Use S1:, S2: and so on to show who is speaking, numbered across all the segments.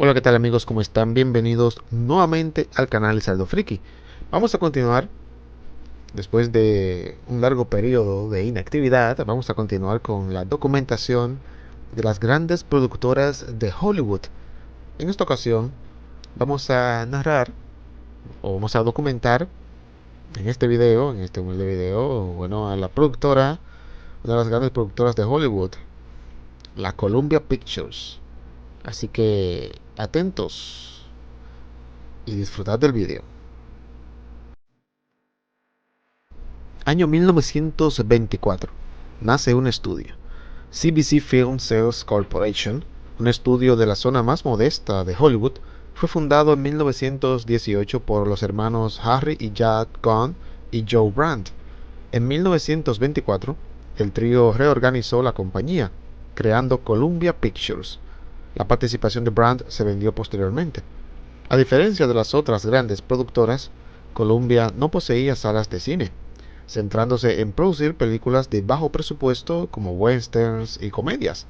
S1: Hola, ¿qué tal amigos? ¿Cómo están? Bienvenidos nuevamente al canal Saldo Friki. Vamos a continuar, después de un largo periodo de inactividad, vamos a continuar con la documentación de las grandes productoras de Hollywood. En esta ocasión vamos a narrar, o vamos a documentar en este video, en este humilde video, bueno, a la productora, una de las grandes productoras de Hollywood, la Columbia Pictures. Así que atentos y disfrutad del video. Año 1924. Nace un estudio. CBC Film Sales Corporation, un estudio de la zona más modesta de Hollywood, fue fundado en 1918 por los hermanos Harry y Jack Gunn y Joe Brandt. En 1924, el trío reorganizó la compañía, creando Columbia Pictures. La participación de Brandt se vendió posteriormente. A diferencia de las otras grandes productoras, Columbia no poseía salas de cine, centrándose en producir películas de bajo presupuesto como westerns y comedias.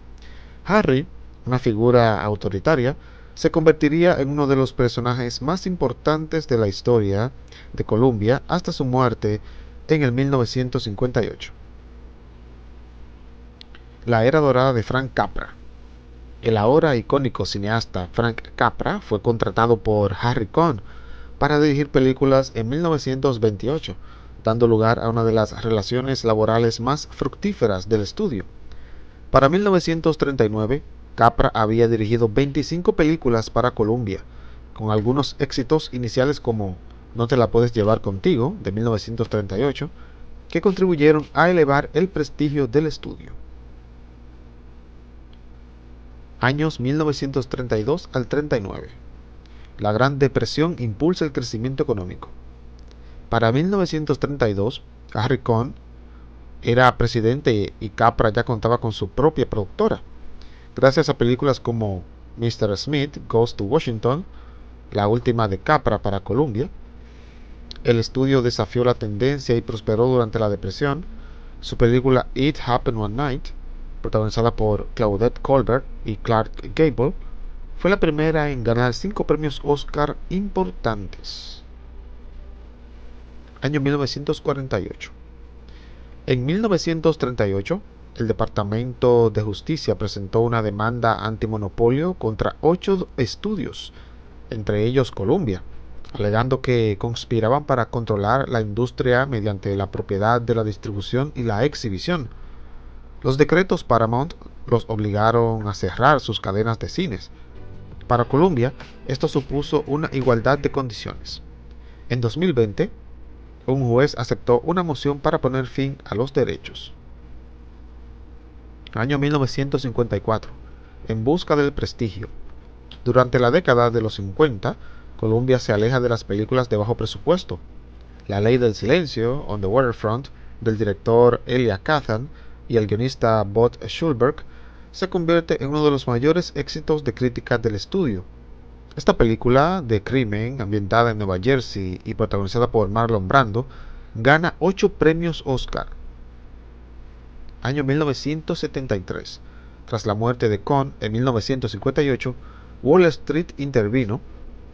S1: Harry, una figura autoritaria, se convertiría en uno de los personajes más importantes de la historia de Columbia hasta su muerte en el 1958. La era dorada de Frank Capra. El ahora icónico cineasta Frank Capra fue contratado por Harry Cohn para dirigir películas en 1928, dando lugar a una de las relaciones laborales más fructíferas del estudio. Para 1939, Capra había dirigido 25 películas para Columbia, con algunos éxitos iniciales como No te la puedes llevar contigo, de 1938, que contribuyeron a elevar el prestigio del estudio. Años 1932 al 39. La Gran Depresión impulsa el crecimiento económico. Para 1932, Harry Cohn era presidente y Capra ya contaba con su propia productora. Gracias a películas como Mr. Smith Goes to Washington, la última de Capra para Columbia, el estudio desafió la tendencia y prosperó durante la depresión. Su película It Happened One Night, protagonizada por Claudette Colbert y Clark Gable, fue la primera en ganar 5 premios Oscar importantes. Año 1948. En 1938, el Departamento de Justicia presentó una demanda antimonopolio contra 8 estudios, entre ellos Columbia, alegando que conspiraban para controlar la industria mediante la propiedad de la distribución y la exhibición. Los decretos Paramount los obligaron a cerrar sus cadenas de cines. Para Columbia, esto supuso una igualdad de condiciones. En 2020, un juez aceptó una moción para poner fin a los derechos. Año 1954. En busca del prestigio. Durante la década de los 50, Columbia se aleja de las películas de bajo presupuesto. La Ley del Silencio, On the Waterfront, del director Elia Kazan y el guionista Bob Schulberg, se convierte en uno de los mayores éxitos de crítica del estudio. Esta película de crimen, ambientada en Nueva Jersey y protagonizada por Marlon Brando, gana 8 premios Oscar. Año 1973. Tras la muerte de Cohn en 1958, Wall Street intervino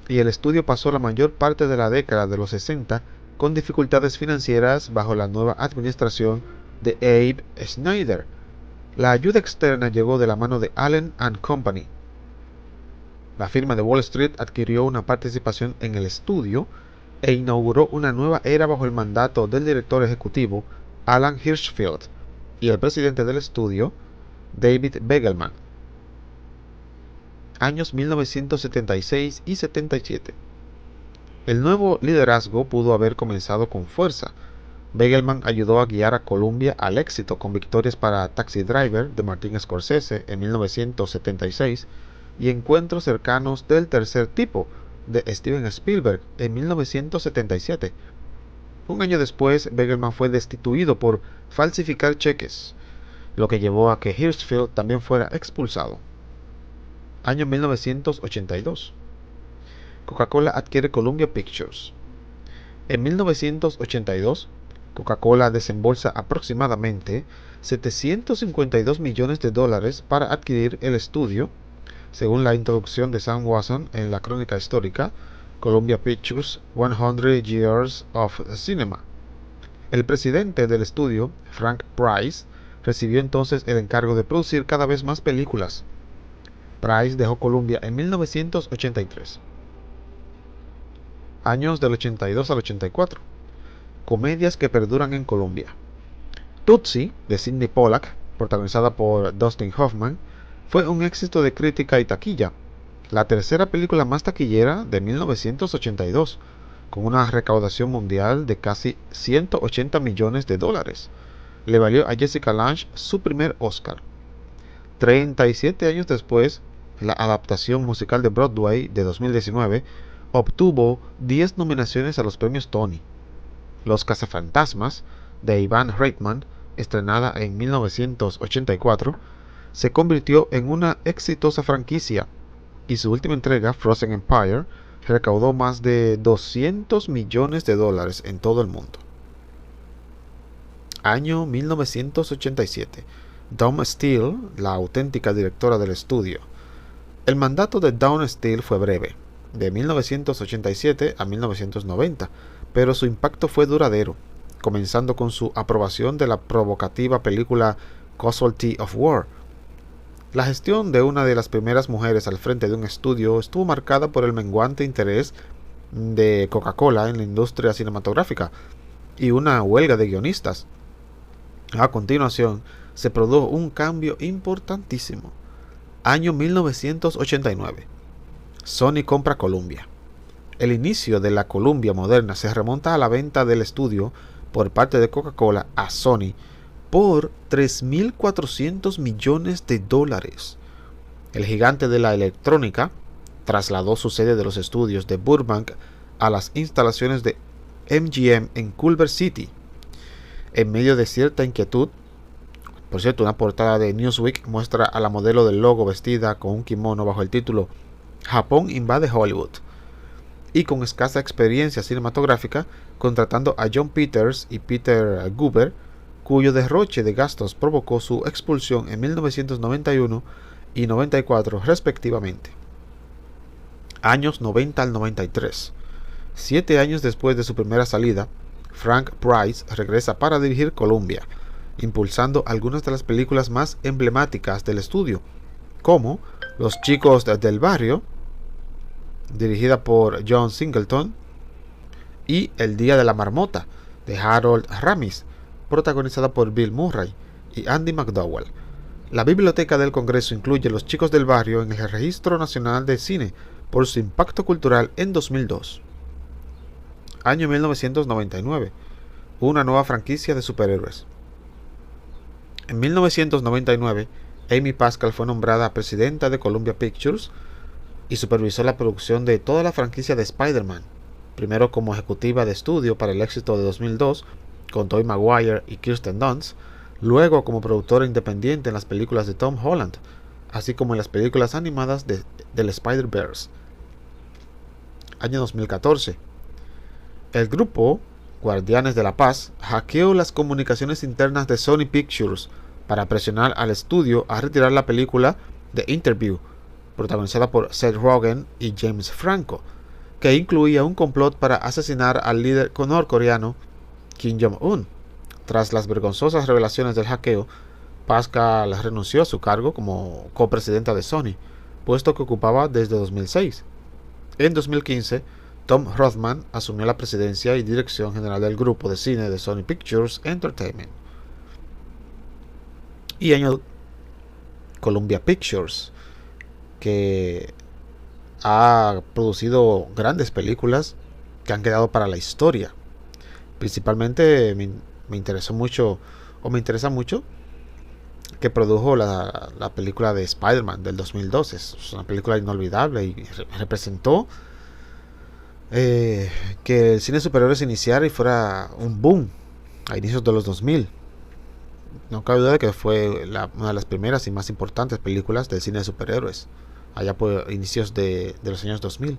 S1: y el estudio pasó la mayor parte de la década de los 60 con dificultades financieras bajo la nueva administración de Abe Snyder. La ayuda externa llegó de la mano de Allen & Company. La firma de Wall Street adquirió una participación en el estudio e inauguró una nueva era bajo el mandato del director ejecutivo Alan Hirschfeld y el presidente del estudio, David Begelman. Años 1976 y 77. El nuevo liderazgo pudo haber comenzado con fuerza. Begelman ayudó a guiar a Columbia al éxito con victorias para Taxi Driver de Martin Scorsese en 1976 y Encuentros cercanos del tercer tipo de Steven Spielberg en 1977. Un año después, Begelman fue destituido por falsificar cheques, lo que llevó a que Hirschfeld también fuera expulsado. Año 1982. Coca-Cola adquiere Columbia Pictures. En 1982, Coca-Cola desembolsa aproximadamente $752 millones para adquirir el estudio, Según la introducción de Sam Watson en la crónica histórica, Columbia Pictures 100 Years of Cinema. El presidente del estudio, Frank Price, recibió entonces el encargo de producir cada vez más películas. Price dejó Columbia en 1983. Años del 82 al 84. Comedias que perduran en Colombia. Tootsie, de Sidney Pollack, protagonizada por Dustin Hoffman, fue un éxito de crítica y taquilla, la tercera película más taquillera de 1982, con una recaudación mundial de casi 180 millones de dólares. Le valió a Jessica Lange su primer Oscar. 37 años después, la adaptación musical de Broadway de 2019 obtuvo 10 nominaciones a los premios Tony. Los Cazafantasmas, de Ivan Reitman, estrenada en 1984, se convirtió en una exitosa franquicia y su última entrega, Frozen Empire, recaudó más de 200 millones de dólares en todo el mundo. Año 1987. Dawn Steele, la auténtica directora del estudio. El mandato de Dawn Steele fue breve, de 1987 a 1990, pero su impacto fue duradero, comenzando con su aprobación de la provocativa película Casualty of War. La gestión de una de las primeras mujeres al frente de un estudio estuvo marcada por el menguante interés de Coca-Cola en la industria cinematográfica y una huelga de guionistas. A continuación, se produjo un cambio importantísimo. Año 1989. Sony compra Columbia. El inicio de la Columbia moderna se remonta a la venta del estudio por parte de Coca-Cola a Sony por 3.400 millones de dólares. El gigante de la electrónica trasladó su sede de los estudios de Burbank a las instalaciones de MGM en Culver City. En medio de cierta inquietud, por cierto, una portada de Newsweek muestra a la modelo del logo vestida con un kimono bajo el título Japón invade Hollywood, y con escasa experiencia cinematográfica, contratando a John Peters y Peter Guber, cuyo derroche de gastos provocó su expulsión en 1991 y 94 respectivamente. Años 90 al 93. 7 años después de su primera salida, Frank Price regresa para dirigir Columbia, impulsando algunas de las películas más emblemáticas del estudio, como Los chicos del barrio, dirigida por John Singleton, y El día de la marmota, de Harold Ramis, protagonizada por Bill Murray y Andy McDowell. La Biblioteca del Congreso incluye Los chicos del barrio en el Registro Nacional de Cine por su impacto cultural en 2002. Año 1999. Una nueva franquicia de superhéroes. En 1999, Amy Pascal fue nombrada presidenta de Columbia Pictures y supervisó la producción de toda la franquicia de Spider-Man, primero como ejecutiva de estudio para el éxito de 2002 con Tobey Maguire y Kirsten Dunst, luego como productora independiente en las películas de Tom Holland, así como en las películas animadas del Spider-Verse. Año 2014. El grupo Guardianes de la Paz hackeó las comunicaciones internas de Sony Pictures para presionar al estudio a retirar la película The Interview, protagonizada por Seth Rogen y James Franco, que incluía un complot para asesinar al líder norcoreano Kim Jong-un. Tras las vergonzosas revelaciones del hackeo, Pascal renunció a su cargo como copresidenta de Sony, puesto que ocupaba desde 2006. En 2015, Tom Rothman asumió la presidencia y dirección general del grupo de cine de Sony Pictures Entertainment. Y año Columbia Pictures, que ha producido grandes películas que han quedado para la historia. Principalmente me interesó mucho, o me interesa mucho, que produjo la película de Spider-Man del 2012. Es una película inolvidable y representó que el cine superior se iniciara y fuera un boom a inicios de los 2000. No cabe duda de que fue una de las primeras y más importantes películas del cine de superhéroes, allá por inicios de los años 2000.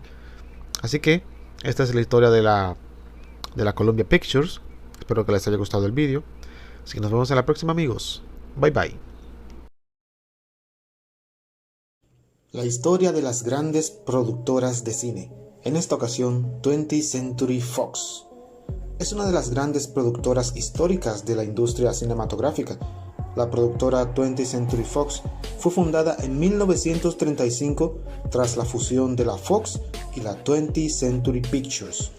S1: Así que esta es la historia de la Columbia Pictures. Espero que les haya gustado el vídeo. Así que nos vemos en la próxima, amigos. Bye bye.
S2: La historia de las grandes productoras de cine, en esta ocasión 20th Century Fox. Es una de las grandes productoras históricas de la industria cinematográfica. La productora 20th Century Fox fue fundada en 1935 tras la fusión de la Fox y la 20th Century Pictures.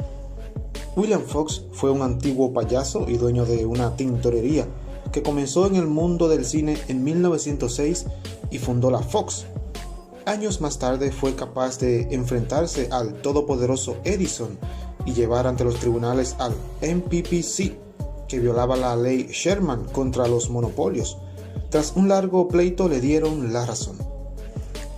S2: William Fox fue un antiguo payaso y dueño de una tintorería que comenzó en el mundo del cine en 1906 y fundó la Fox. Años más tarde fue capaz de enfrentarse al todopoderoso Edison y llevar ante los tribunales al MPPC, que violaba la ley Sherman contra los monopolios. Tras un largo pleito le dieron la razón.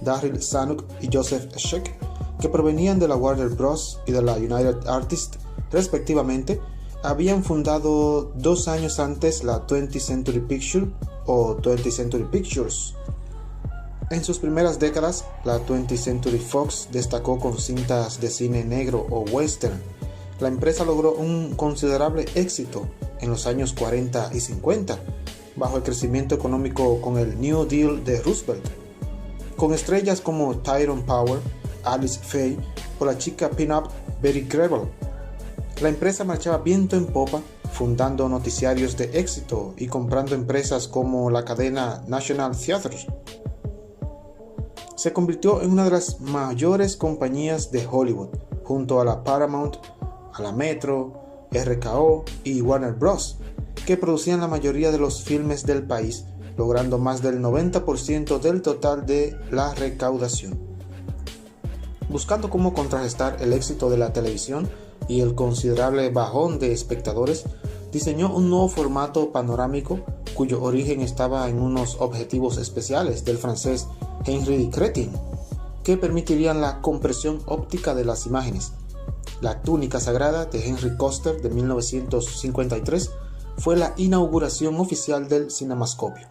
S2: Darryl Zanuck y Joseph Scheck, que provenían de la Warner Bros. Y de la United Artists, respectivamente, habían fundado 2 años antes la 20th Century Pictures o 20th Century Pictures. En sus primeras décadas, la 20th Century Fox destacó con cintas de cine negro o western. La empresa logró un considerable éxito en los años 40 y 50, bajo el crecimiento económico con el New Deal de Roosevelt. Con estrellas como Tyrone Power, Alice Faye o la chica pin-up Betty Grable, la empresa marchaba viento en popa, fundando noticiarios de éxito y comprando empresas como la cadena National Theatres. Se convirtió en una de las mayores compañías de Hollywood, junto a la Paramount, a la Metro, RKO y Warner Bros., que producían la mayoría de los filmes del país, logrando más del 90% del total de la recaudación. Buscando cómo contrarrestar el éxito de la televisión y el considerable bajón de espectadores, diseñó un nuevo formato panorámico cuyo origen estaba en unos objetivos especiales del francés Henri Cretin, que permitirían la compresión óptica de las imágenes. La túnica sagrada de Henry Koster de 1953 fue la inauguración oficial del cinemascopio.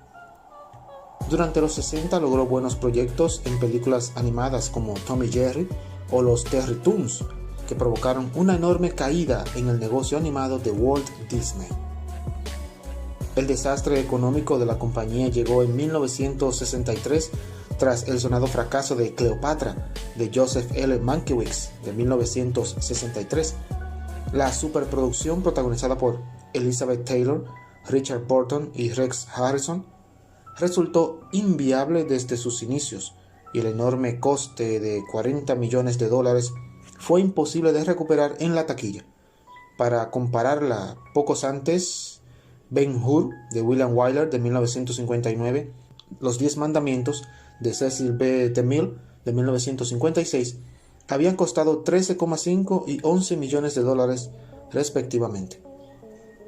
S2: Durante los 60 logró buenos proyectos en películas animadas como Tom y Jerry o los Terrytoons, que provocaron una enorme caída en el negocio animado de Walt Disney. El desastre económico de la compañía llegó en 1963 tras el sonado fracaso de Cleopatra de Joseph L. Mankiewicz de 1963. La superproducción protagonizada por Elizabeth Taylor, Richard Burton y Rex Harrison resultó inviable desde sus inicios y el enorme coste de $40 millones fue imposible de recuperar en la taquilla. Para compararla, pocos antes, Ben-Hur de William Wyler de 1959, Los 10 Mandamientos de Cecil B. DeMille de 1956 habían costado $13,5 y $11 millones respectivamente.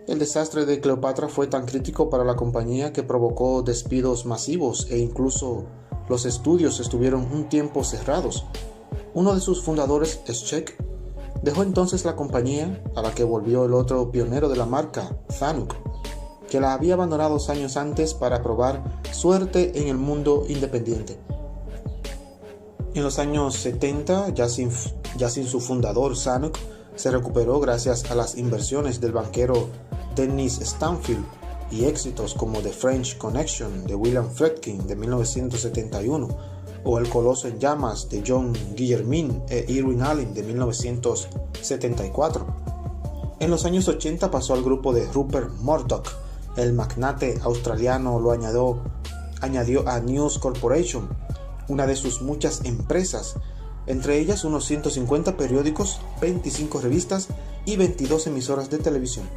S2: El desastre de Cleopatra fue tan crítico para la compañía que provocó despidos masivos e incluso los estudios estuvieron un tiempo cerrados. Uno de sus fundadores, Scheck, dejó entonces la compañía, a la que volvió el otro pionero de la marca, Zanuck, que la había abandonado 2 años antes para probar suerte en el mundo independiente. En los años 70, ya sin su fundador Zanuck, se recuperó gracias a las inversiones del banquero Dennis Stanfield y éxitos como The French Connection de William Friedkin de 1971 o El Coloso en Llamas de John Guillermin e Irwin Allen de 1974. En los años 80 pasó al grupo de Rupert Murdoch. El magnate australiano lo añadió a News Corporation, una de sus muchas empresas, entre ellas unos 150 periódicos, 25 revistas y 22 emisoras de televisión.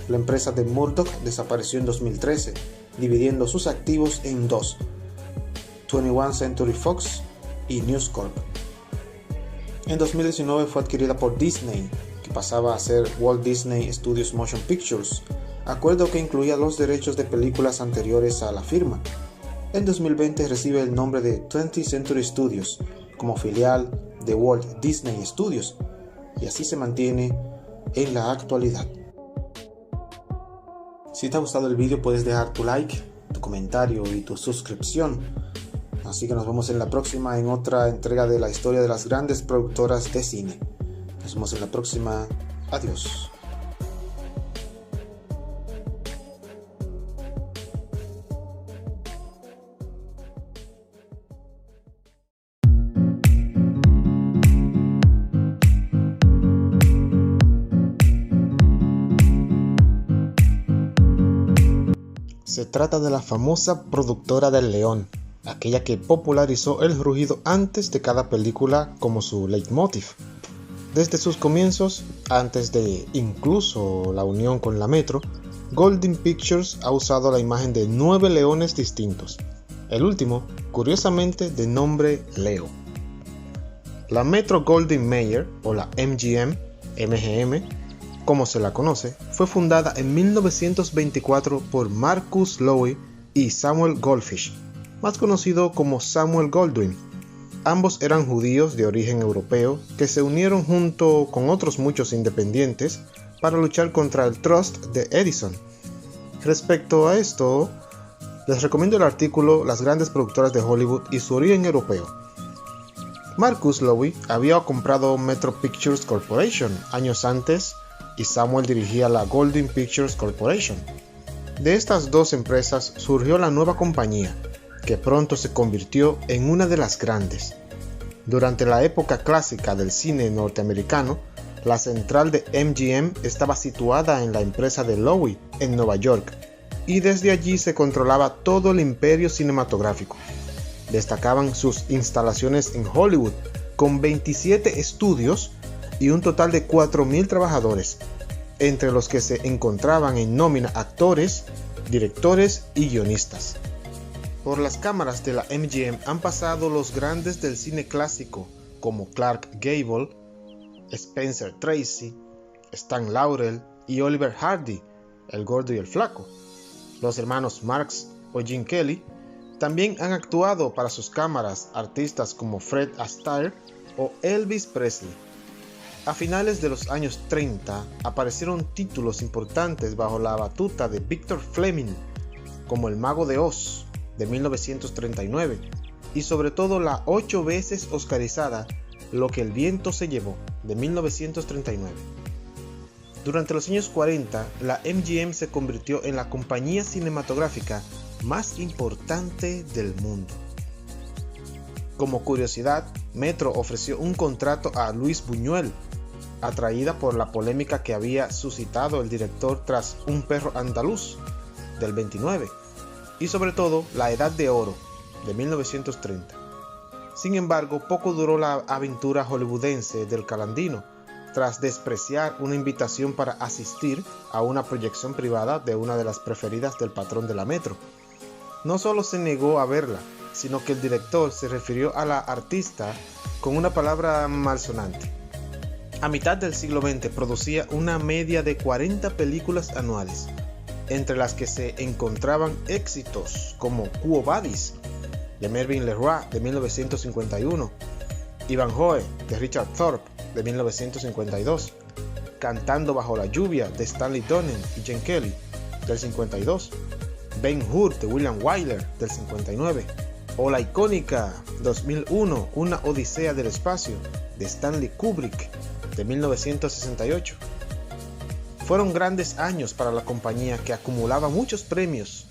S2: La empresa de Murdoch desapareció en 2013, dividiendo sus activos en 2, 21 Century Fox y News Corp. En 2019 fue adquirida por Disney, que pasaba a ser Walt Disney Studios Motion Pictures, acuerdo que incluía los derechos de películas anteriores a la firma. En 2020 recibe el nombre de 20th Century Studios, como filial de Walt Disney Studios, y así se mantiene en la actualidad. Si te ha gustado el vídeo puedes dejar tu like, tu comentario y tu suscripción. Así que nos vemos en la próxima en otra entrega de la historia de las grandes productoras de cine. Nos vemos en la próxima. Adiós. Se trata de la famosa productora del león, aquella que popularizó el rugido antes de cada película como su leitmotiv. Desde sus comienzos, antes de incluso la unión con la Metro, Goldwyn Pictures ha usado la imagen de 9 leones distintos, el último, curiosamente, de nombre Leo. La Metro-Goldwyn-Mayer, o la MGM, como se la conoce, fue fundada en 1924 por Marcus Loewy y Samuel Goldfish, más conocido como Samuel Goldwyn. Ambos eran judíos de origen europeo que se unieron junto con otros muchos independientes para luchar contra el Trust de Edison. Respecto a esto, les recomiendo el artículo Las grandes productoras de Hollywood y su origen europeo. Marcus Loewy había comprado Metro Pictures Corporation años antes y Samuel dirigía la Goldwyn Pictures Corporation. De estas dos empresas surgió la nueva compañía, que pronto se convirtió en una de las grandes. Durante la época clásica del cine norteamericano, la central de MGM estaba situada en la empresa de Loewy en Nueva York, y desde allí se controlaba todo el imperio cinematográfico. Destacaban sus instalaciones en Hollywood, con 27 estudios y un total de 4.000 trabajadores, entre los que se encontraban en nómina actores, directores y guionistas. Por las cámaras de la MGM han pasado los grandes del cine clásico como Clark Gable, Spencer Tracy, Stan Laurel y Oliver Hardy, el gordo y el flaco. Los hermanos Marx o Gene Kelly también han actuado para sus cámaras artistas como Fred Astaire o Elvis Presley. A finales de los años 30 aparecieron títulos importantes bajo la batuta de Victor Fleming, como El Mago de Oz, de 1939, y sobre todo la 8 veces oscarizada Lo que el viento se llevó, de 1939. Durante los años 40, la MGM se convirtió en la compañía cinematográfica más importante del mundo. Como curiosidad, Metro ofreció un contrato a Luis Buñuel, atraída por la polémica que había suscitado el director tras Un perro andaluz, del 29, y sobre todo La Edad de Oro, de 1930. Sin embargo, poco duró la aventura hollywoodense del Calandino, tras despreciar una invitación para asistir a una proyección privada de una de las preferidas del patrón de la Metro. No solo se negó a verla, sino que el director se refirió a la artista con una palabra malsonante. A mitad del siglo XX producía una media de 40 películas anuales, entre las que se encontraban éxitos como Quo Vadis, de Melvin LeRoy, de 1951, Ivanhoe, de Richard Thorpe, de 1952, Cantando bajo la lluvia, de Stanley Donen y Gene Kelly, del 52, Ben-Hur, de William Wyler, del 59, o la icónica 2001, Una Odisea del Espacio, de Stanley Kubrick, de 1968. Fueron grandes años para la compañía, que acumulaba muchos premios,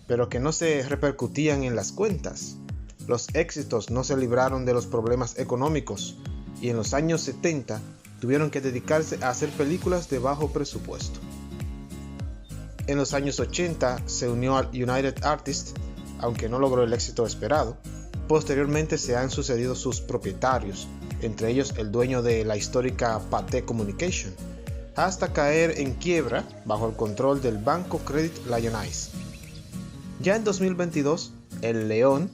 S2: pero que no se repercutían en las cuentas. Los éxitos no se libraron de los problemas económicos, y en los años 70 tuvieron que dedicarse a hacer películas de bajo presupuesto. En los años 80 se unió al United Artists, aunque no logró el éxito esperado. Posteriormente se han sucedido sus propietarios, entre ellos el dueño de la histórica Pathé Communication, hasta caer en quiebra bajo el control del banco Credit Lyonnais. Ya en 2022, el León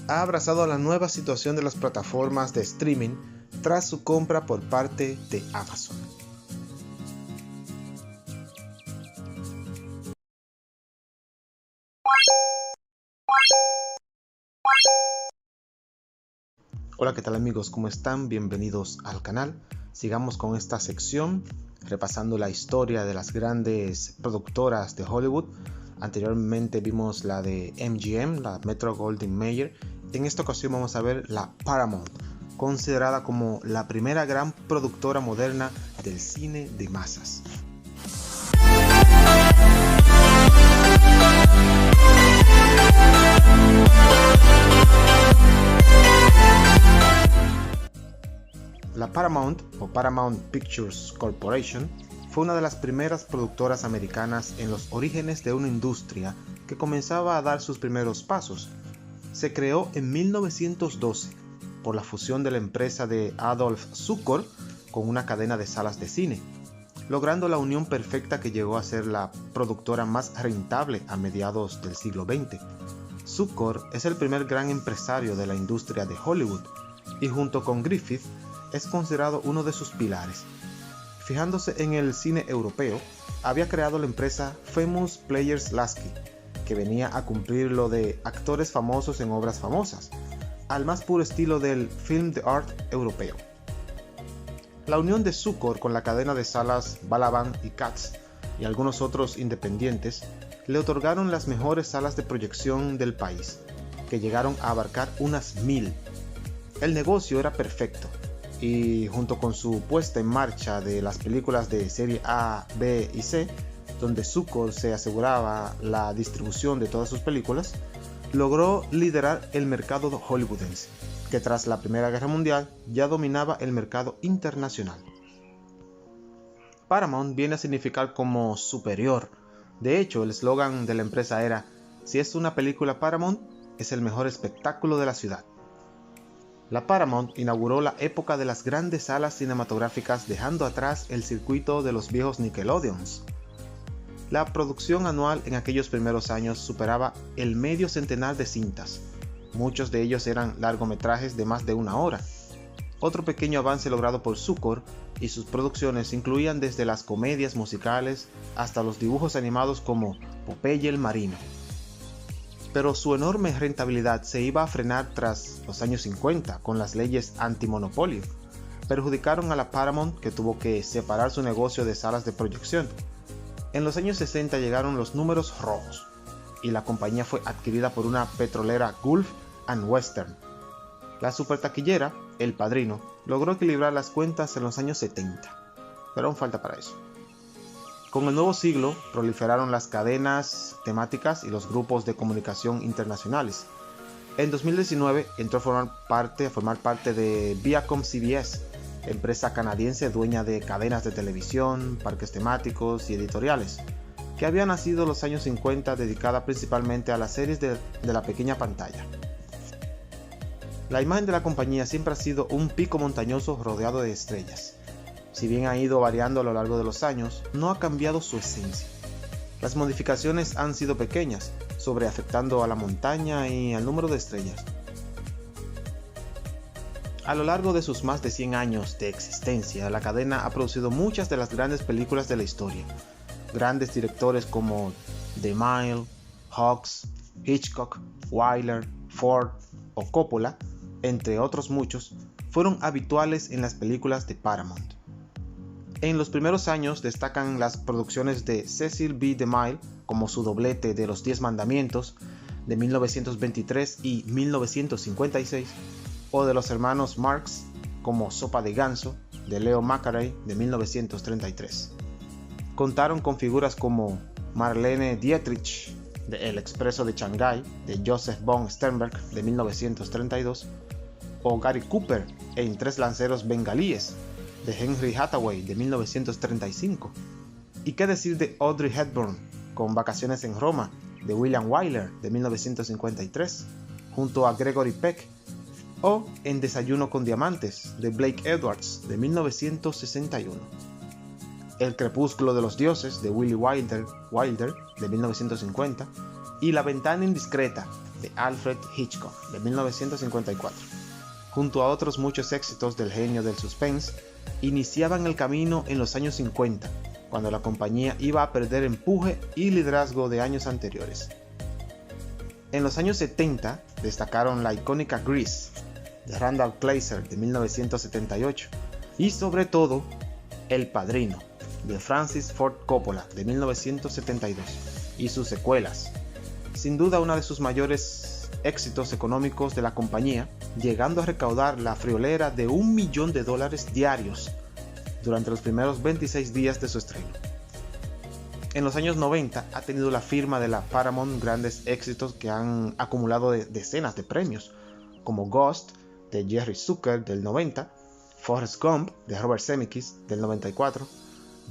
S2: ha abrazado la nueva situación de las plataformas de streaming tras su compra por parte de Amazon. Hola, ¿qué tal amigos? ¿Cómo están? Bienvenidos al canal. Sigamos con esta sección, repasando la historia de las grandes productoras de Hollywood. Anteriormente vimos la de MGM, la Metro-Goldwyn-Mayer. En esta ocasión vamos a ver la Paramount, considerada como la primera gran productora moderna del cine de masas. La Paramount, o Paramount Pictures Corporation, fue una de las primeras productoras americanas en los orígenes de una industria que comenzaba a dar sus primeros pasos. Se creó en 1912 por la fusión de la empresa de Adolf Zukor con una cadena de salas de cine, logrando la unión perfecta que llegó a ser la productora más rentable a mediados del siglo XX. Zukor es el primer gran empresario de la industria de Hollywood y junto con Griffith es considerado uno de sus pilares. Fijándose en el cine europeo, había creado la empresa Famous Players Lasky, que venía a cumplir lo de actores famosos en obras famosas, al más puro estilo del film de art europeo. La unión de Zukor con la cadena de salas Balaban y Katz y algunos otros independientes le otorgaron las mejores salas de proyección del país, que llegaron a abarcar unas 1000. El negocio era perfecto, y junto con su puesta en marcha de las películas de serie A, B y C, donde Zukor se aseguraba la distribución de todas sus películas, logró liderar el mercado hollywoodense, que tras la Primera Guerra Mundial ya dominaba el mercado internacional. Paramount viene a significar como superior. De hecho, el eslogan de la empresa era: si es una película Paramount, es el mejor espectáculo de la ciudad. La Paramount inauguró la época de las grandes salas cinematográficas, dejando atrás el circuito de los viejos Nickelodeons. La producción anual en aquellos primeros años superaba el medio centenar de cintas. Muchos de ellos eran largometrajes de más de una hora. Otro pequeño avance logrado por Zukor y sus producciones incluían desde las comedias musicales hasta los dibujos animados como Popeye el Marino. Pero su enorme rentabilidad se iba a frenar tras los años 50 con las leyes antimonopolio. Perjudicaron a la Paramount, que tuvo que separar su negocio de salas de proyección. En los años 60 llegaron los números rojos y la compañía fue adquirida por una petrolera Gulf and Western. La supertaquillera, El Padrino, logró equilibrar las cuentas en los años 70, pero aún falta para eso. Con el nuevo siglo proliferaron las cadenas temáticas y los grupos de comunicación internacionales. En 2019 entró a formar parte de Viacom CBS, empresa canadiense dueña de cadenas de televisión, parques temáticos y editoriales, que había nacido en los años 50 dedicada principalmente a las series de la pequeña pantalla. La imagen de la compañía siempre ha sido un pico montañoso rodeado de estrellas. Si bien ha ido variando a lo largo de los años, no ha cambiado su esencia. Las modificaciones han sido pequeñas, afectando a la montaña y al número de estrellas. A lo largo de sus más de 100 años de existencia, la cadena ha producido muchas de las grandes películas de la historia. Grandes directores como DeMille, Hawks, Hitchcock, Wyler, Ford o Coppola, entre otros muchos, fueron habituales en las películas de Paramount. En los primeros años destacan las producciones de Cecil B. DeMille, como su doblete de Los 10 Mandamientos, de 1923 y 1956, o de los hermanos Marx, como Sopa de Ganso, de Leo Macaray, de 1933. Contaron con figuras como Marlene Dietrich, de El Expreso de Shanghái, de Joseph von Sternberg, de 1932, o Gary Cooper en Tres lanceros bengalíes, de Henry Hathaway, de 1935. ¿Y qué decir de Audrey Hepburn, con Vacaciones en Roma, de William Wyler, de 1953, junto a Gregory Peck, o En Desayuno con Diamantes, de Blake Edwards, de 1961. El Crepúsculo de los Dioses, de Billy Wilder, de 1950, y La Ventana Indiscreta, de Alfred Hitchcock, de 1954. Junto a otros muchos éxitos del genio del suspense, iniciaban el camino en los años 50, cuando la compañía iba a perder empuje y liderazgo de años anteriores. En los años 70 destacaron la icónica Grease, de Randall Kleiser, de 1978, y sobre todo El Padrino, de Francis Ford Coppola, de 1972, y sus secuelas. Sin duda uno de sus mayores éxitos económicos de la compañía, llegando a recaudar la friolera de $1 millón diarios durante los primeros 26 días de su estreno. En los años 90 ha tenido la firma de la Paramount grandes éxitos que han acumulado decenas de premios, como Ghost, de Jerry Zucker, del 90, Forrest Gump, de Robert Zemeckis, del 94,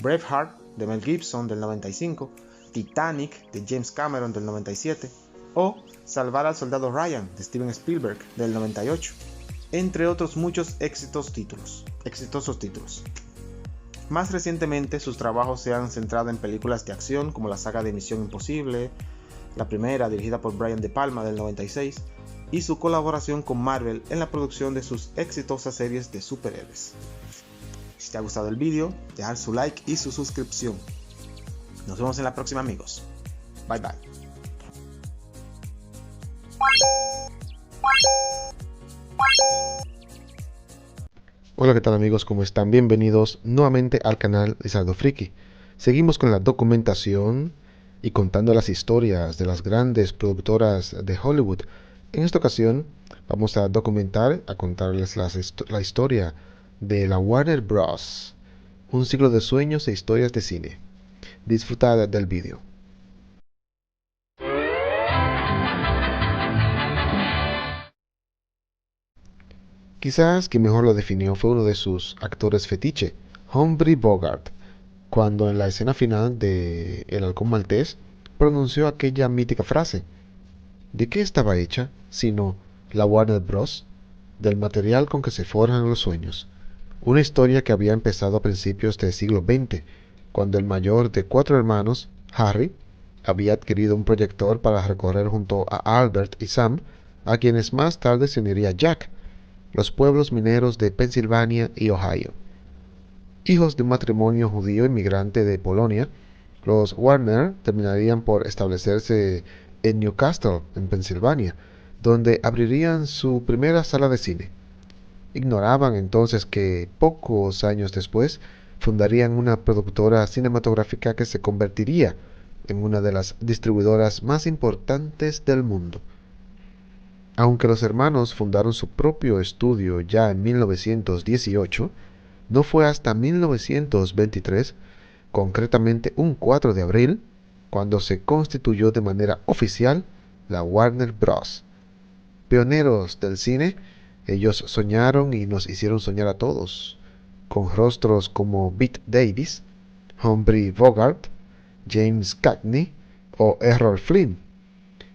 S2: Braveheart, de Mel Gibson, del 95, Titanic de James Cameron del 97 o Salvar al Soldado Ryan de Steven Spielberg del 98, entre otros muchos exitosos títulos. Más recientemente, sus trabajos se han centrado en películas de acción como la saga de Misión Imposible, la primera dirigida por Brian De Palma del 96, y su colaboración con Marvel en la producción de sus exitosas series de superhéroes. Si te ha gustado el vídeo, dejar su like y su suscripción. Nos vemos en la próxima, amigos. Bye bye.
S1: Hola, ¿qué tal amigos? ¿Cómo están? Bienvenidos nuevamente al canal Lizardo Friki. Seguimos con la documentación y contando las historias de las grandes productoras de Hollywood. En esta ocasión vamos a contarles la historia de la Warner Bros. Un ciclo de sueños e historias de cine. Disfrutad del vídeo. Quizás quien mejor lo definió fue uno de sus actores fetiche, Humphrey Bogart, cuando en la escena final de El Halcón Maltés pronunció aquella mítica frase: ¿de qué estaba hecha, sino la Warner Bros? Del material con que se forjan los sueños. Una historia que había empezado a principios del siglo XX, cuando el mayor de 4 hermanos, Harry, había adquirido un proyector para recorrer junto a Albert y Sam, a quienes más tarde se uniría Jack, los pueblos mineros de Pensilvania y Ohio. Hijos de un matrimonio judío inmigrante de Polonia, los Warner terminarían por establecerse en Newcastle, en Pensilvania, donde abrirían su primera sala de cine. Ignoraban entonces que pocos años después fundarían una productora cinematográfica que se convertiría en una de las distribuidoras más importantes del mundo. Aunque los hermanos fundaron su propio estudio ya en 1918, no fue hasta 1923, concretamente un 4 de abril, cuando se constituyó de manera oficial la Warner Bros. Pioneros del cine, ellos soñaron y nos hicieron soñar a todos, con rostros como Bette Davis, Humphrey Bogart, James Cagney o Errol Flynn.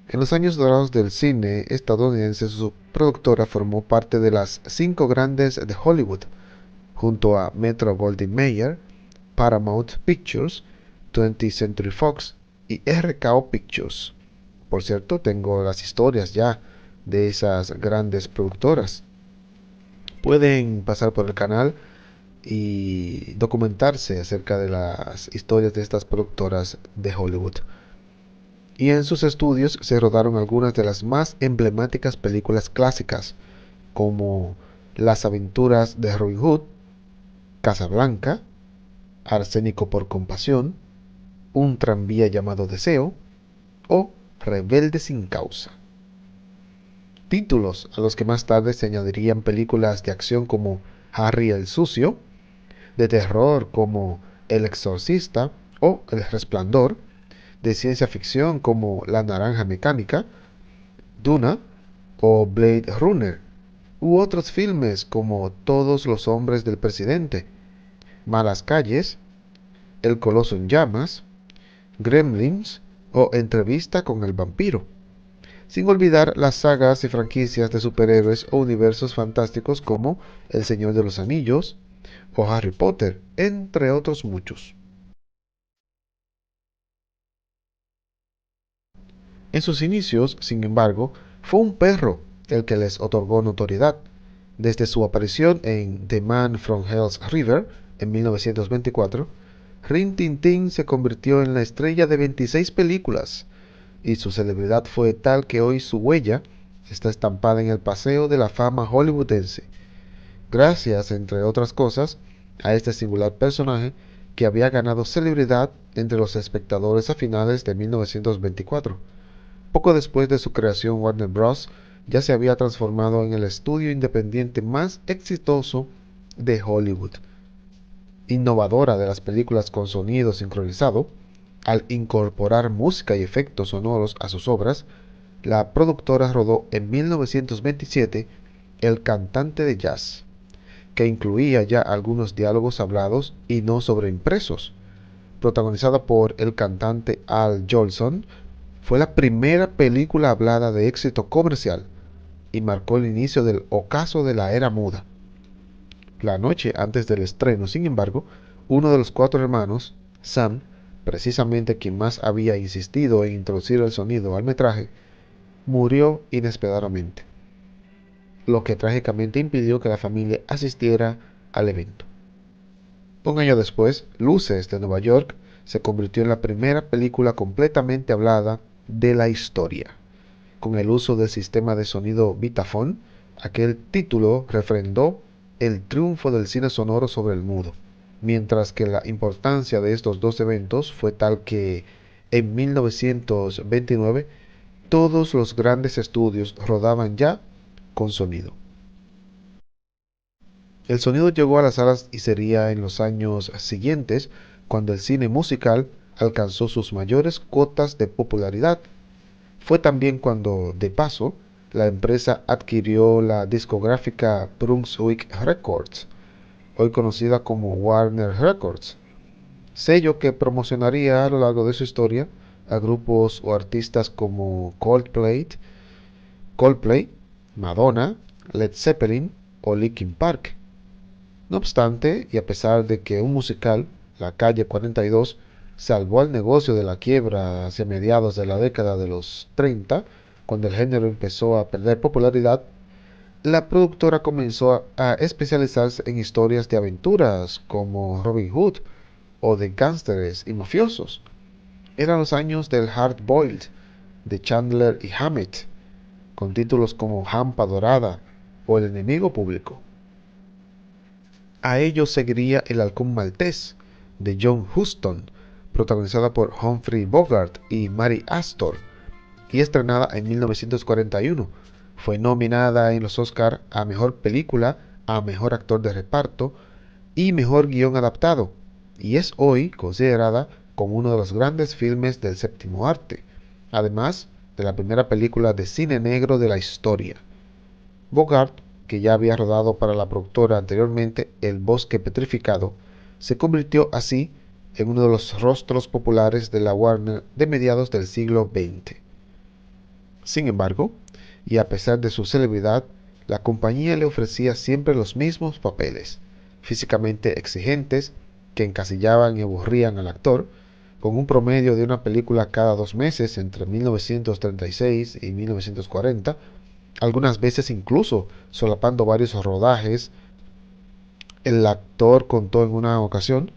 S1: En los años dorados del cine estadounidense, su productora formó parte de las 5 grandes de Hollywood, junto a Metro-Goldwyn-Mayer, Paramount Pictures, 20th Century Fox y RKO Pictures. Por cierto, tengo las historias ya de esas grandes productoras. Pueden pasar por el canal y documentarse acerca de las historias de estas productoras de Hollywood. Y en sus estudios se rodaron algunas de las más emblemáticas películas clásicas, como Las aventuras de Robin Hood, Casablanca, Arsénico por compasión, Un tranvía llamado Deseo o Rebelde sin causa. Títulos a los que más tarde se añadirían películas de acción como Harry el Sucio, de terror como El Exorcista o El Resplandor, de ciencia ficción como La Naranja Mecánica, Duna o Blade Runner, u otros filmes como Todos los hombres del presidente, Malas calles, El Coloso en llamas, Gremlins o Entrevista con el vampiro, sin olvidar las sagas y franquicias de superhéroes o universos fantásticos como El Señor de los Anillos o Harry Potter, entre otros muchos. En sus inicios, sin embargo, fue un perro el que les otorgó notoriedad. Desde su aparición en The Man from Hell's River en 1924, Rin Tin Tin se convirtió en la estrella de 26 películas, y su celebridad fue tal que hoy su huella está estampada en el Paseo de la Fama hollywoodense, gracias, entre otras cosas, a este singular personaje que había ganado celebridad entre los espectadores a finales de 1924. Poco después de su creación, Warner Bros. Ya se había transformado en el estudio independiente más exitoso de Hollywood. Innovadora de las películas con sonido sincronizado, al incorporar música y efectos sonoros a sus obras, la productora rodó en 1927 El cantante de jazz, que incluía ya algunos diálogos hablados y no sobreimpresos. protagonizada por el cantante Al Jolson, fue la primera película hablada de éxito comercial y marcó el inicio del ocaso de la era muda. La noche antes del estreno, sin embargo, uno de los cuatro hermanos, Sam, precisamente quien más había insistido en introducir el sonido al metraje, murió inesperadamente, lo que trágicamente impidió que la familia asistiera al evento. Un año después, Luces de Nueva York se convirtió en la primera película completamente hablada de la historia. Con el uso del sistema de sonido Vitaphone, aquel título refrendó el triunfo del cine sonoro sobre el mudo, mientras que la importancia de estos dos eventos fue tal que en 1929 todos los grandes estudios rodaban ya con sonido. El sonido llegó a las salas y sería en los años siguientes cuando el cine musical alcanzó sus mayores cotas de popularidad. Fue también cuando, de paso, la empresa adquirió la discográfica Brunswick Records, hoy conocida como Warner Records, sello que promocionaría a lo largo de su historia a grupos o artistas como Coldplay, Madonna, Led Zeppelin o Linkin Park. No obstante, y a pesar de que un musical, La Calle 42, salvó al negocio de la quiebra hacia mediados de la década de los 30, cuando el género empezó a perder popularidad, la productora comenzó a especializarse en historias de aventuras como Robin Hood o de gángsteres y mafiosos. Eran los años del Hard Boiled, de Chandler y Hammett, con títulos como Hampa Dorada o El enemigo público. A ello seguiría El halcón maltés, de John Huston, protagonizada por Humphrey Bogart y Mary Astor, y estrenada en 1941. Fue nominada en los Oscar a Mejor Película, a Mejor Actor de Reparto y Mejor Guión Adaptado, y es hoy considerada como uno de los grandes filmes del séptimo arte, además de la primera película de cine negro de la historia. Bogart, que ya había rodado para la productora anteriormente El bosque petrificado, se convirtió así en uno de los rostros populares de la Warner de mediados del siglo XX. Sin embargo, y a pesar de su celebridad, la compañía le ofrecía siempre los mismos papeles, físicamente exigentes, que encasillaban y aburrían al actor, con un promedio de una película cada 2 meses entre 1936 y 1940, algunas veces incluso solapando varios rodajes. El actor contó en una ocasión: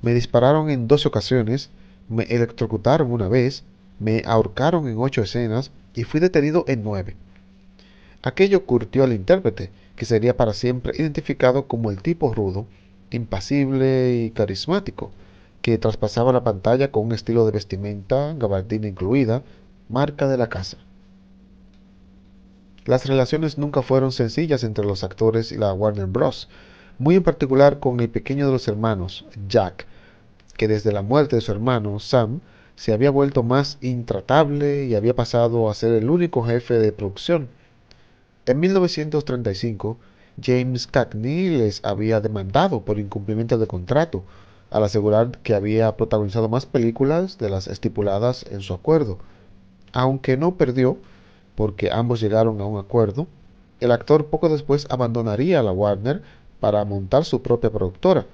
S1: me dispararon en 12 ocasiones, me electrocutaron una vez, me ahorcaron en 8 escenas y fui detenido en 9. Aquello curtió al intérprete, que sería para siempre identificado como el tipo rudo, impasible y carismático, que traspasaba la pantalla con un estilo de vestimenta, gabardina incluida, marca de la casa. Las relaciones nunca fueron sencillas entre los actores y la Warner Bros., muy en particular con el pequeño de los hermanos, Jack, que desde la muerte de su hermano, Sam, se había vuelto más intratable y había pasado a ser el único jefe de producción. En 1935, James Cagney les había demandado por incumplimiento de contrato, al asegurar que había protagonizado más películas de las estipuladas en su acuerdo. Aunque no perdió, porque ambos llegaron a un acuerdo, el actor poco después abandonaría la Warner para montar su propia productora,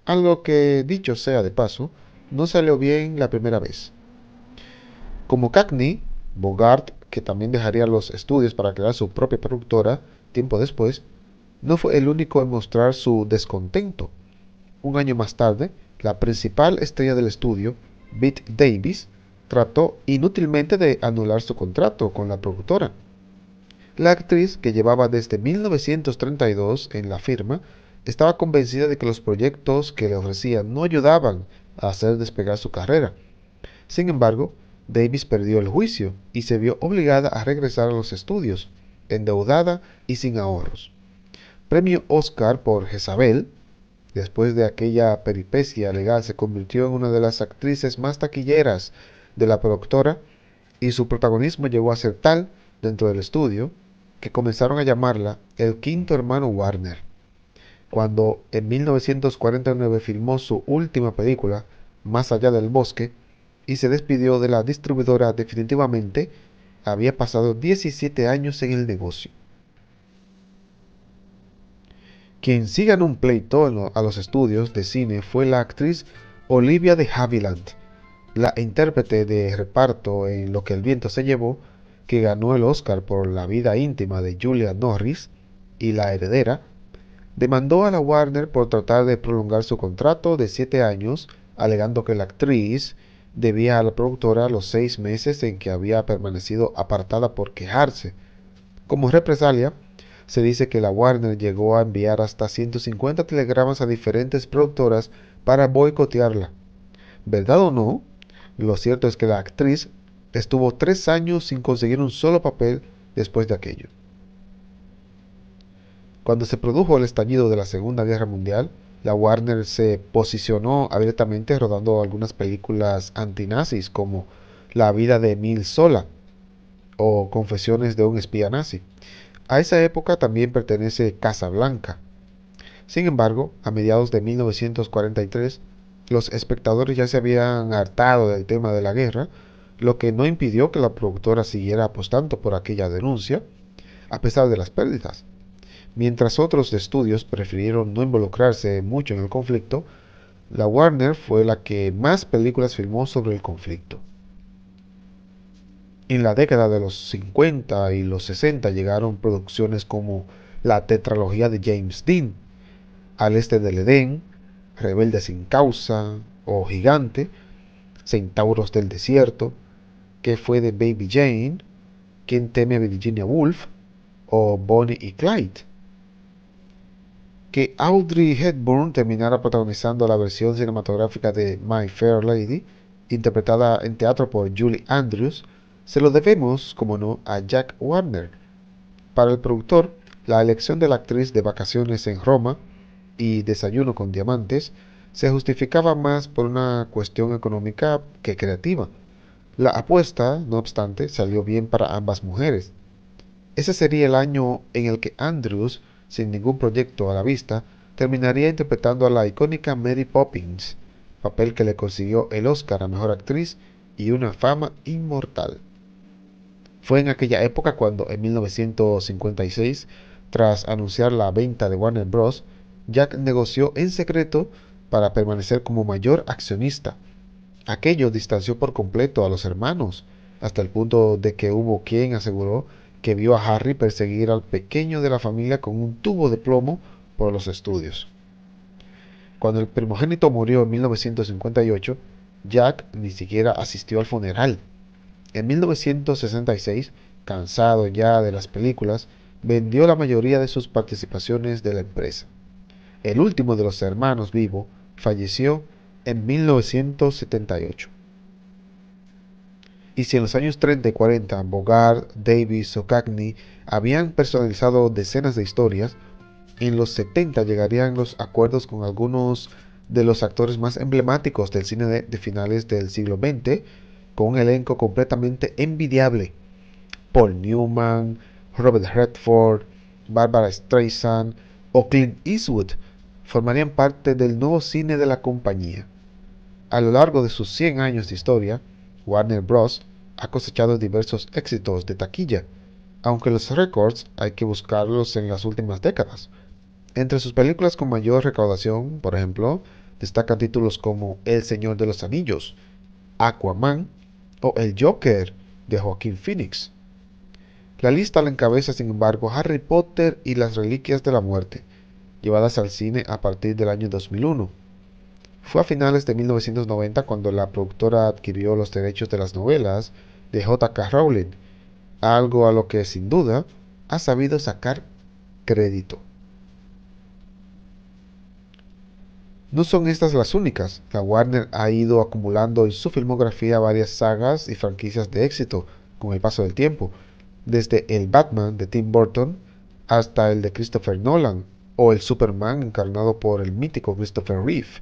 S1: algo que, dicho sea de paso, no salió bien la primera vez. Como Cagney, Bogart, que también dejaría los estudios para crear su propia productora tiempo después, no fue el único en mostrar su descontento. Un año más tarde, la principal estrella del estudio, Bette Davis, trató inútilmente de anular su contrato con la productora. La actriz, que llevaba desde 1932 en la firma, estaba convencida de que los proyectos que le ofrecían no ayudaban a hacer despegar su carrera. Sin embargo, Davis perdió el juicio y se vio obligada a regresar a los estudios, endeudada y sin ahorros. Premio Oscar por Jezabel, después de aquella peripecia legal se convirtió en una de las actrices más taquilleras de la productora y su protagonismo llegó a ser tal dentro del estudio que comenzaron a llamarla el quinto hermano Warner. Cuando en 1949 filmó su última película, Más allá del bosque y se despidió de la distribuidora definitivamente. Había pasado 17 años en el negocio. Quien sí ganó un pleito a los estudios de cine fue la actriz Olivia de Havilland, la intérprete de reparto en Lo que el viento se llevó, que ganó el Oscar por la vida íntima de Julia Norris, y La heredera, demandó a la Warner por tratar de prolongar su contrato de 7 años, alegando que la actriz debía a la productora los 6 meses en que había permanecido apartada por quejarse. Como represalia, se dice que la Warner llegó a enviar hasta 150 telegramas a diferentes productoras para boicotearla. ¿Verdad o no? Lo cierto es que la actriz estuvo 3 años sin conseguir un solo papel después de aquello. Cuando se produjo el estallido de la Segunda Guerra Mundial, la Warner se posicionó abiertamente rodando algunas películas antinazis como La vida de Emil Zola o Confesiones de un espía nazi. A esa época también pertenece Casablanca. Sin embargo, a mediados de 1943, los espectadores ya se habían hartado del tema de la guerra, lo que no impidió que la productora siguiera apostando por aquella denuncia, a pesar de las pérdidas. Mientras otros estudios prefirieron no involucrarse mucho en el conflicto, la Warner fue la que más películas filmó sobre el conflicto. En la década de los 50 y los 60 llegaron producciones como la tetralogía de James Dean, Al este del Edén, Rebelde sin causa o Gigante, Centauros del desierto, ¿Qué fue de Baby Jane?, ¿Quién teme a Virginia Woolf? O Bonnie y Clyde. Que Audrey Hepburn terminara protagonizando la versión cinematográfica de My Fair Lady, interpretada en teatro por Julie Andrews, se lo debemos, como no, a Jack Warner. Para el productor, la elección de la actriz de Vacaciones en Roma y Desayuno con Diamantes se justificaba más por una cuestión económica que creativa. La apuesta, no obstante, salió bien para ambas mujeres. Ese sería el año en el que Andrews, sin ningún proyecto a la vista, terminaría interpretando a la icónica Mary Poppins, papel que le consiguió el Oscar a Mejor Actriz y una fama inmortal. Fue en aquella época cuando, en 1956, tras anunciar la venta de Warner Bros., Jack negoció en secreto para permanecer como mayor accionista. Aquello distanció por completo a los hermanos, hasta el punto de que hubo quien aseguró que vio a Harry perseguir al pequeño de la familia con un tubo de plomo por los estudios. Cuando el primogénito murió en 1958, Jack ni siquiera asistió al funeral. En 1966, cansado ya de las películas, vendió la mayoría de sus participaciones de la empresa. El último de los hermanos vivo falleció en 1978. Y si en los años 30 y 40 Bogart, Davis o Cagney habían personalizado decenas de historias, en los 70 llegarían los acuerdos con algunos de los actores más emblemáticos del cine de finales del siglo XX, con un elenco completamente envidiable. Paul Newman, Robert Redford, Barbara Streisand o Clint Eastwood formarían parte del nuevo cine de la compañía. A lo largo de sus 100 años de historia, Warner Bros. Ha cosechado diversos éxitos de taquilla, aunque los récords hay que buscarlos en las últimas décadas. Entre sus películas con mayor recaudación, por ejemplo, destacan títulos como El Señor de los Anillos, Aquaman o El Joker de Joaquin Phoenix. La lista la encabeza, sin embargo, Harry Potter y las Reliquias de la Muerte, llevadas al cine a partir del año 2001. Fue a finales de 1990 cuando la productora adquirió los derechos de las novelas de J.K. Rowling, algo a lo que sin duda ha sabido sacar crédito. No son estas las únicas. La Warner ha ido acumulando en su filmografía varias sagas y franquicias de éxito con el paso del tiempo, desde el Batman de Tim Burton hasta el de Christopher Nolan o el Superman encarnado por el mítico Christopher Reeve.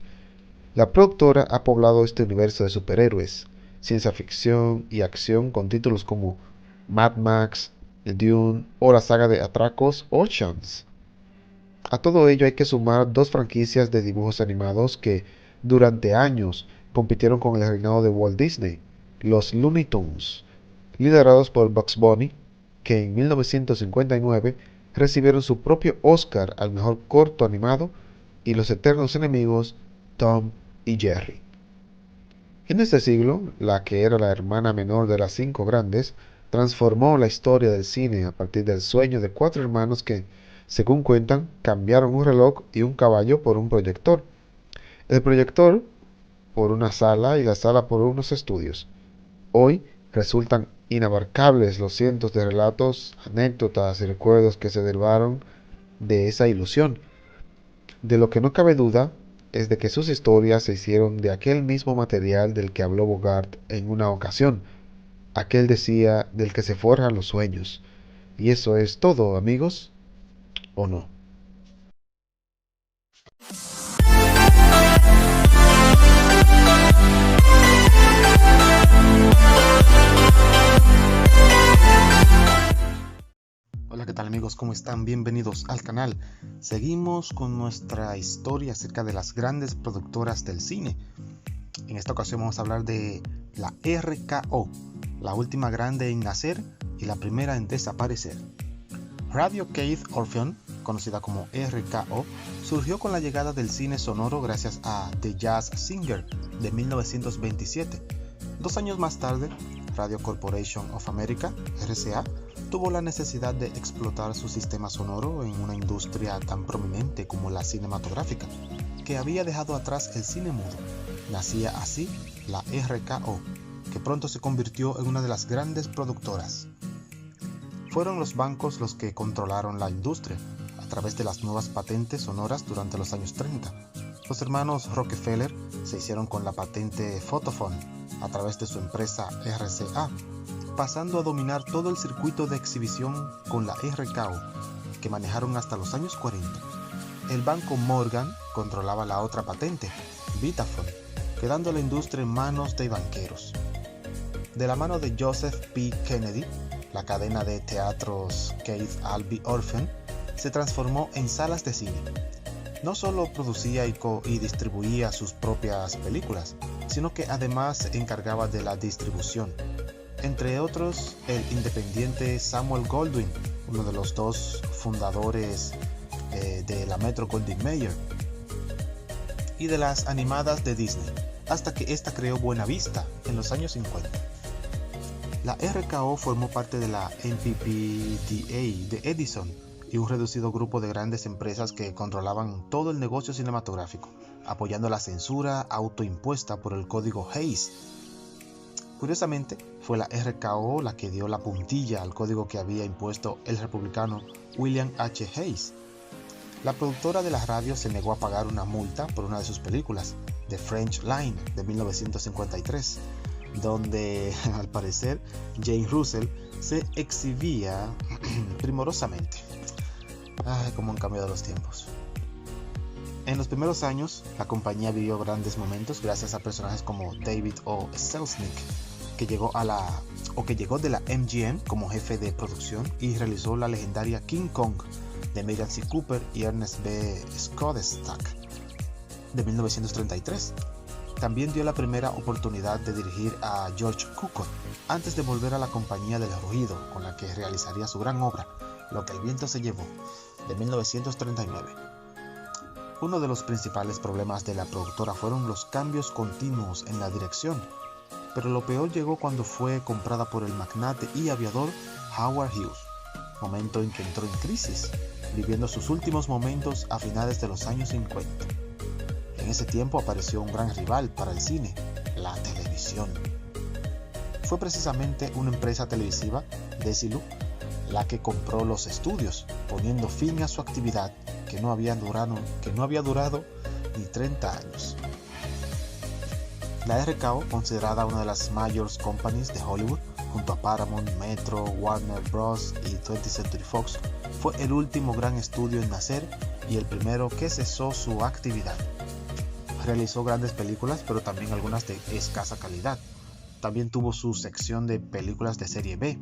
S1: La productora ha poblado este universo de superhéroes, ciencia ficción y acción con títulos como Mad Max, Dune o la saga de atracos Oceans. A todo ello hay que sumar dos franquicias de dibujos animados que, durante años, compitieron con el reinado de Walt Disney, los Looney Tunes, liderados por Bugs Bunny, que en 1959 recibieron su propio Oscar al mejor corto animado, y los eternos enemigos Tom y Jerry. En este siglo, la que era la hermana menor de las cinco grandes, transformó la historia del cine a partir del sueño de cuatro hermanos que, según cuentan, cambiaron un reloj y un caballo por un proyector. El proyector por una sala y la sala por unos estudios. Hoy resultan inabarcables los cientos de relatos, anécdotas y recuerdos que se derivaron de esa ilusión. De lo que no cabe duda es de que sus historias se hicieron de aquel mismo material del que habló Bogart en una ocasión. Aquel decía del que se forjan los sueños. Y eso es todo, amigos, ¿o no?
S2: Hola, ¿qué tal amigos? ¿Cómo están? Bienvenidos al canal. Seguimos con nuestra historia acerca de las grandes productoras del cine. En esta ocasión vamos a hablar de la RKO, la última grande en nacer y la primera en desaparecer. Radio Keith Orpheum, conocida como RKO, surgió con la llegada del cine sonoro gracias a The Jazz Singer de 1927. 2 años más tarde, Radio Corporation of America, RCA, tuvo la necesidad de explotar su sistema sonoro en una industria tan prominente como la cinematográfica, que había dejado atrás el cine mudo. Nacía así la RKO, que pronto se convirtió en una de las grandes productoras. Fueron los bancos los que controlaron la industria a través de las nuevas patentes sonoras durante los años 30. Los hermanos Rockefeller se hicieron con la patente Photophone a través de su empresa RCA, pasando a dominar todo el circuito de exhibición con la RKO, que manejaron hasta los años 40. El banco Morgan controlaba la otra patente, Vitaphone, quedando la industria en manos de banqueros. De la mano de Joseph P. Kennedy, la cadena de teatros Keith Albee Orpheum se transformó en salas de cine. No solo producía y distribuía sus propias películas, sino que además se encargaba de la distribución. Entre otros, el independiente Samuel Goldwyn, uno de los dos fundadores de la Metro-Goldwyn-Mayer, y de las animadas de Disney, hasta que esta creó Buena Vista en los años 50. La RKO formó parte de la MPPDA de Edison y un reducido grupo de grandes empresas que controlaban todo el negocio cinematográfico, apoyando la censura autoimpuesta por el código Hays. Curiosamente, fue la RKO la que dio la puntilla al código que había impuesto el republicano William H. Hays. La productora de la radio se negó a pagar una multa por una de sus películas, The French Line, de 1953, donde, al parecer, Jane Russell se exhibía primorosamente. Ay, cómo han cambiado los tiempos. En los primeros años, la compañía vivió grandes momentos gracias a personajes como David O. Selznick, que llegó de la MGM como jefe de producción y realizó la legendaria King Kong de Megan C. Cooper y Ernest B. Skodestak de 1933. También dio la primera oportunidad de dirigir a George Cukor antes de volver a la Compañía del Rugido, con la que realizaría su gran obra, Lo que el viento se llevó, de 1939. Uno de los principales problemas de la productora fueron los cambios continuos en la dirección, pero lo peor llegó cuando fue comprada por el magnate y aviador Howard Hughes, momento en que entró en crisis, viviendo sus últimos momentos a finales de los años 50. En ese tiempo apareció un gran rival para el cine, la televisión. Fue precisamente una empresa televisiva, Desilu, la que compró los estudios, poniendo fin a su actividad que no había durado ni 30 años. La RKO, considerada una de las mayores companies de Hollywood, junto a Paramount, Metro, Warner Bros. Y 20th Century Fox, fue el último gran estudio en nacer y el primero que cesó su actividad. Realizó grandes películas, pero también algunas de escasa calidad. También tuvo su sección de películas de serie B,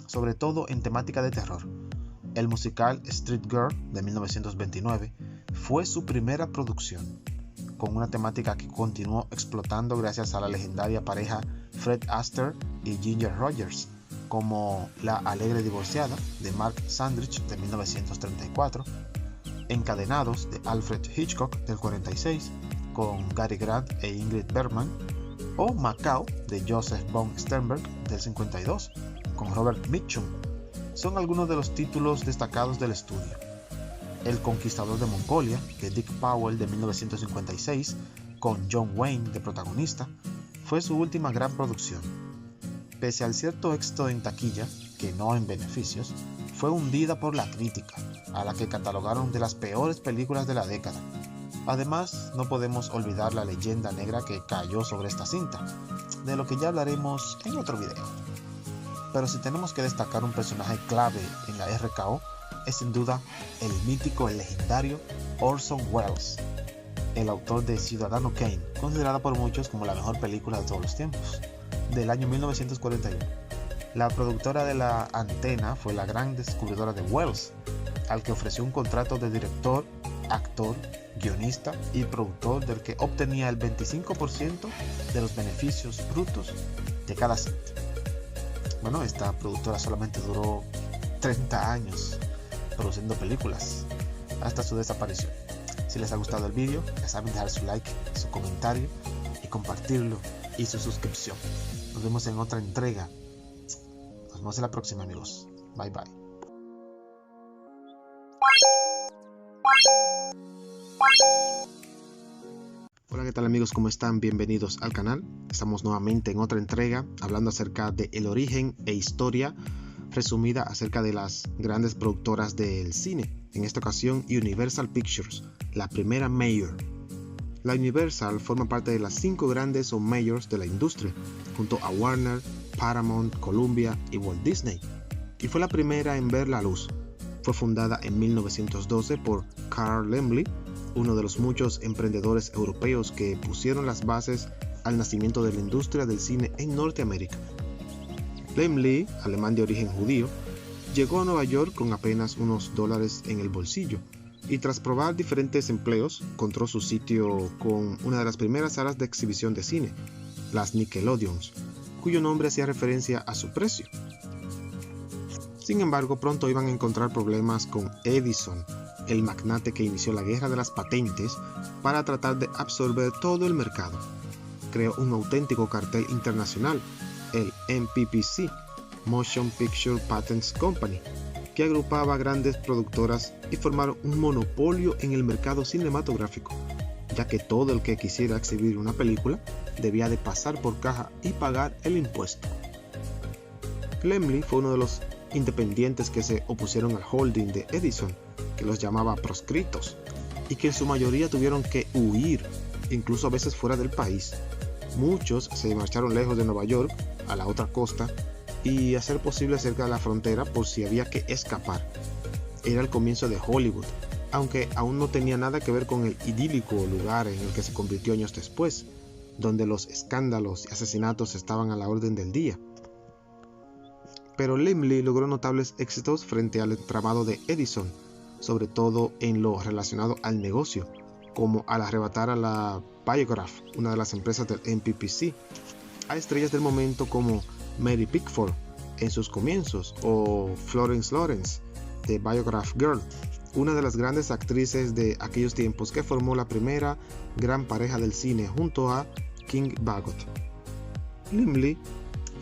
S2: sobre todo en temática de terror. El musical Street Girl de 1929 fue su primera producción. con una temática que continuó explotando gracias a la legendaria pareja Fred Astaire y Ginger Rogers, como La alegre divorciada de Mark Sandrich de 1934, Encadenados de Alfred Hitchcock del 46 con Cary Grant e Ingrid Bergman, o Macao de Joseph von Sternberg del 52 con Robert Mitchum. Son algunos de los títulos destacados del estudio. El conquistador de Mongolia de Dick Powell de 1956 con John Wayne de protagonista fue su última gran producción. Pese al cierto éxito en taquilla, que no en beneficios, fue hundida por la crítica, a la que catalogaron de las peores películas de la década. Además, no podemos olvidar la leyenda negra que cayó sobre esta cinta, de lo que ya hablaremos en otro video. Pero si tenemos que destacar un personaje clave en la RKO, es sin duda el mítico, el legendario Orson Welles, el autor de Ciudadano Kane, considerada por muchos como la mejor película de todos los tiempos, del año 1941. La productora de la Antena fue la gran descubridora de Welles, al que ofreció un contrato de director, actor, guionista y productor del que obtenía el 25% de los beneficios brutos de cada cinta. Bueno, esta productora solamente duró 30 años produciendo películas hasta su desaparición. Si les ha gustado el vídeo, ya saben dejar su like, su comentario y compartirlo y su suscripción. Nos vemos en otra entrega. Nos vemos en la próxima, amigos. Bye bye. Hola, ¿qué tal amigos? ¿Cómo están? Bienvenidos al canal. Estamos nuevamente en otra entrega hablando acerca del origen e historia resumida acerca de las grandes productoras del cine. En esta ocasión Universal Pictures, la primera mayor. La Universal forma parte de las 5 grandes o mayors de la industria, junto a Warner, Paramount, Columbia y Walt Disney, y fue la primera en ver la luz. Fue fundada en 1912 por Carl Laemmle, uno de los muchos emprendedores europeos que pusieron las bases al nacimiento de la industria del cine en Norteamérica. Laemmle, alemán de origen judío, llegó a Nueva York con apenas unos dólares en el bolsillo y tras probar diferentes empleos, encontró su sitio con una de las primeras salas de exhibición de cine, las Nickelodeons, cuyo nombre hacía referencia a su precio. Sin embargo, pronto iban a encontrar problemas con Edison, el magnate que inició la guerra de las patentes para tratar de absorber todo el mercado. Creó un auténtico cartel internacional, el MPPC, Motion Picture Patents Company, que agrupaba grandes productoras y formaron un monopolio en el mercado cinematográfico, ya que todo el que quisiera exhibir una película debía de pasar por caja y pagar el impuesto. Laemmle fue uno de los independientes que se opusieron al holding de Edison, que los llamaba proscritos, y que en su mayoría tuvieron que huir, incluso a veces fuera del país. Muchos se marcharon lejos de Nueva York, a la otra costa, y a ser posible cerca de la frontera por si había que escapar. Era el comienzo de Hollywood, aunque aún no tenía nada que ver con el idílico lugar en el que se convirtió años después, donde los escándalos y asesinatos estaban a la orden del día. Pero Laemmle logró notables éxitos frente al entramado de Edison, sobre todo en lo relacionado al negocio, como al arrebatar a la Biograph, una de las empresas del MPPC, a estrellas del momento como Mary Pickford en sus comienzos o Florence Lawrence de Biograph Girl, una de las grandes actrices de aquellos tiempos que formó la primera gran pareja del cine junto a King Bagot. Laemmle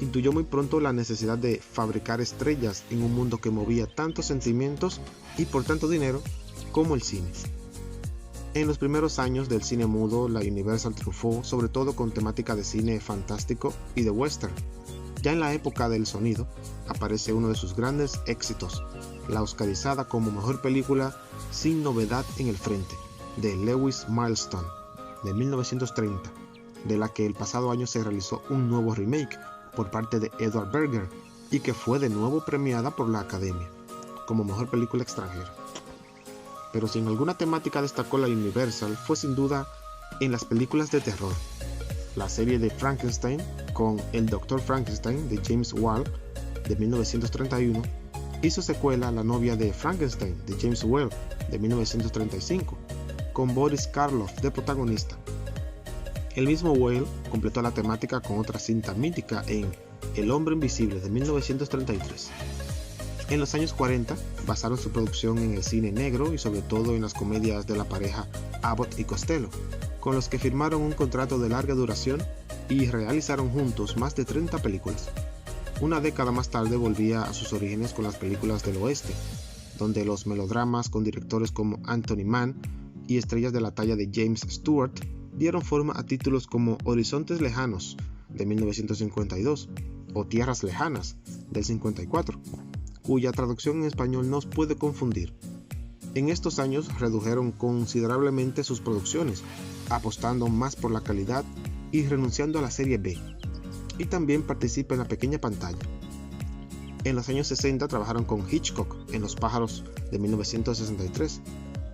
S2: intuyó muy pronto la necesidad de fabricar estrellas en un mundo que movía tantos sentimientos y por tanto dinero como el cine. En los primeros años del cine mudo, la Universal triunfó sobre todo con temática de cine fantástico y de western. Ya en la época del sonido, aparece uno de sus grandes éxitos, la oscarizada como mejor película Sin novedad en el frente, de Lewis Milestone, de 1930, de la que el pasado año se realizó un nuevo remake por parte de Edward Berger y que fue de nuevo premiada por la Academia como mejor película extranjera. Pero si en alguna temática destacó la Universal fue sin duda en las películas de terror. La serie de Frankenstein con El Dr. Frankenstein de James Whale de 1931 y su secuela La novia de Frankenstein de James Whale de 1935,
S1: con Boris Karloff de protagonista. El mismo Whale completó la temática con otra cinta mítica en El hombre invisible de 1933. En los años 40 basaron su producción en el cine negro y sobre todo en las comedias de la pareja Abbott y Costello, con los que firmaron un contrato de larga duración y realizaron juntos más de 30 películas. Una década más tarde volvía a sus orígenes con las películas del oeste, donde los melodramas con directores como Anthony Mann y estrellas de la talla de James Stewart dieron forma a títulos como Horizontes Lejanos de 1952 o Tierras Lejanas del 54, cuya traducción en español nos puede confundir. En estos años redujeron considerablemente sus producciones, apostando más por la calidad y renunciando a la serie B, y también participa en la pequeña pantalla. En los años 60 trabajaron con Hitchcock en Los pájaros de 1963,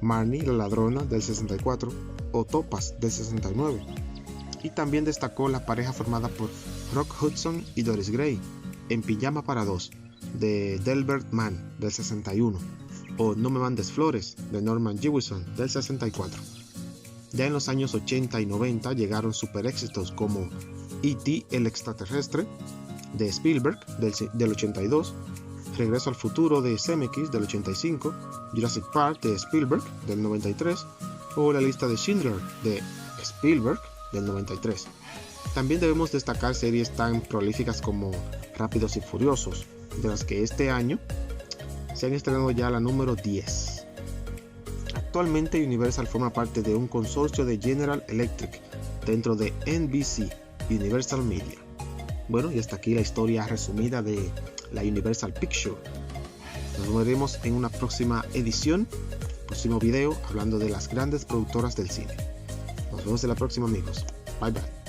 S1: Marnie la ladrona del 64 o Topaz del 69, y también destacó la pareja formada por Rock Hudson y Doris Gray en Pijama para dos de Delbert Mann del 61 o No me mandes flores de Norman Jewison del 64. Ya en los años 80 y 90 llegaron super éxitos como E.T. el extraterrestre de Spielberg del 82, Regreso al futuro de Zemeckis del 85, Jurassic Park de Spielberg del 93 o La lista de Schindler de Spielberg del 93. También debemos destacar series tan prolíficas como Rápidos y Furiosos, de las que este año se han estrenado ya la número 10. Actualmente Universal forma parte de un consorcio de General Electric dentro de NBC, Universal Media. Bueno, y hasta aquí la historia resumida de la Universal Picture. Nos veremos en una próxima edición, próximo video, hablando de las grandes productoras del cine. Nos vemos en la próxima, amigos. Bye bye.